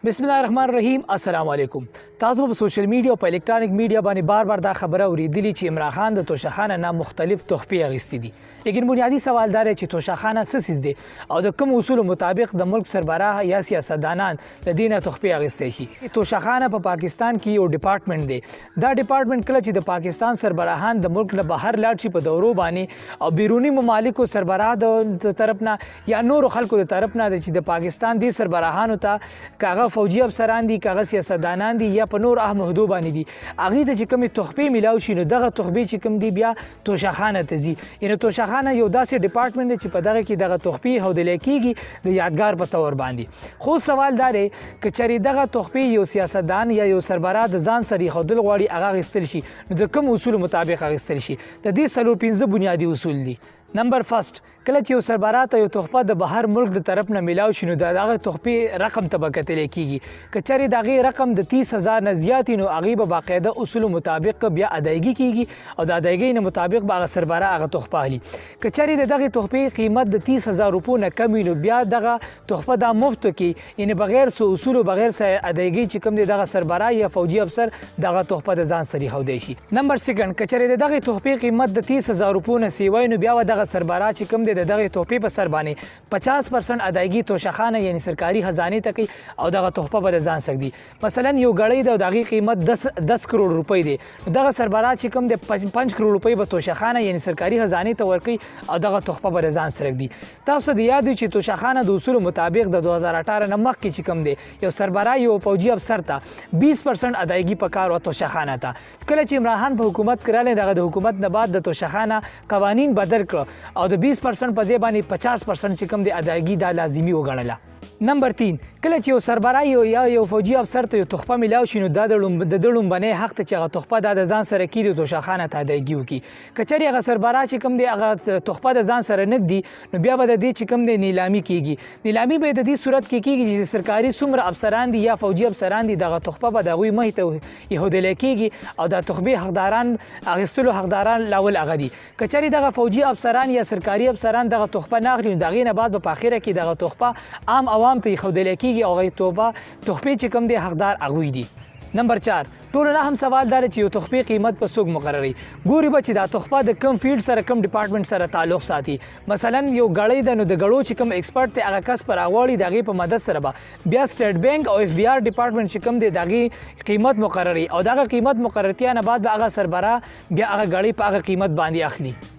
بسم الله الرحمن الرحیم. السلام علیکم. تاسو په سوشل میډیا او په الکترونیک میډیا باندې بار دا خبره اوریدلی چې عمران خان د توشخانه نه مختلف تحفې اخیستې دي. لیکن بنیادی سوال دا دی چې توشخانه څه څیز دی او د کوم اصول مطابق د ملک سربراه یا سیاستدانان د دینه تحفې اخیستې شي. توشخانه په پاکستان کې یو ډپارټمنټ دی. دا ډپارټمنټ کله چې د پاکستان سربراهان د ملک نه بهر لاړ شي په دورو باندې او بیرونی ممالکو سربراه د طرف نه یا نور خلکو د طرف نه چې د پاکستان دي سربراهانو ته کاغه فوجي افسران دي کاغه سیاستدانان دي یا په نور اهم عہدو باندې دي هغه د چې کومې تحفې ملاو شي نو دغه تحفې چې کوم دي بیا توشخانه ته ځي. یعنې توشخانه یو داسې ډپارټمنټ دی چې په دغه کې دغه تحفې هودلی کېږي د یادګار په طور باندې. خو سوال دا دی که چېرې دغه تحفې یو سیاستدان یا یو سربراه د ځان سره ایښودل غواړي هغه اخیستل شي نو د کوم اصولو مطابق اخیستل شي. د دې څلور پنځه بنیادي اصول دي. نمبر فرست، کله چې یو سربراه ته یو تحفه د بهر ملک د طرف نه میلاو شي نو د هغه تحفې رقم ته به کتلی کېږي. که چېرې د هغې رقم د 30,000 نه زیات نو هغې به باقاعده اصولو مطابق بیا ادایګي کېږي او د ادایګۍ نه مطابق به هغه سربراه هغه تحفه اخلي. که چېرې د دغې تحفې قیمت د 30,000 روپو نه کم وي نو بیا دغه تحفه دا مفت کې یعنې بغیر څه اصولو بغیر څه ادایګۍ چې کوم دی دغه سربراه یا فوجي افسر دغه تحفه د ځان سره ایښودی شي. نمبر سیکنډ، که چېرې د دغې تحفې قیمت د 30,000 روپو نه سیوی نو بیا به دغه سربراه چې کوم د دغه تحفې په سر باندې 50% ادایګي توشخانه یعنی سرکاري خزانه ته کوي او دغه تحفه به ځان سکدي. مثلا یو غړی د دغه قیمت 10 کروڑ روپۍ دی دغه سربراه چې کوم د 5 کروڑ روپۍ به توشخانه یعنی سرکاري خزانه ته ورکي او دغه تحفه به ځان سکدي. تاسو د یاد چې توشخانه د اصول مطابق د 2018 نه مخکې چې کوم دی یو سربراه یو فوجي افسر ته 20% ادایګي پکار او توشخانه ته. کله چې عمران خان په حکومت کړل دغه د حکومت نه بعد د توشخانه قوانین بدل کړ او د 20% په ځای باندې 50% چې کوم دی ادایګي دا لازمي وګڼله. نمبر 3، کله چې یو سربراه یا یو فوجي افسر ته یو تحفه میلاو شي نو دا د لومبنی حق ته چې هغه تحفه دا د ځان سره کړي توشخانه ته ادایګي وکړي. که چېرې هغه سربراه چې کوم دی هغه تحفه د ځان سره نه ږدي نو بیا به د دې چې کوم دی نیلامي کېږي. نیلامي به د دې صورت کې کېږي چې سرکاري څومره افسران دي یا فوجي افسران دي دغه تحفه به د هغوی مخې ته ایښودلی کېږي او د تحفې حقداران اخیستلو حقداران لاول هغه دي. که چېرې دغه فوجي افسران یا سرکاري افسران دغه تحفه نه اخلي نو د هغې نه بعد به په اخره کې دغه تحفه عام عوام ته ایښودلی کېږي او هغې تحفې چې کوم دی حقدار هغوی دي. نمبر 4، ټولو نه هم سوال دا دی چې یو تحفې قیمت په څوک مقرروي. ګوري به چې دا تحفه د کوم فیلډ سره کوم ډپارټمنټ سره تعلق ساتي. مثلا یو غړی دی نو د غړو چې کوم ایکسپرټ دی هغه کس پر راغواړي د هغې په مدد سره به بیا سټیټ بینک او اف بي آر ډپارټمنټ چې کوم دی د هغې قیمت مقرروي او دغه قیمت مقررتیا نه بعد به هغه سربراه بیا هغه غړی په هغه قیمت باندې اخلي.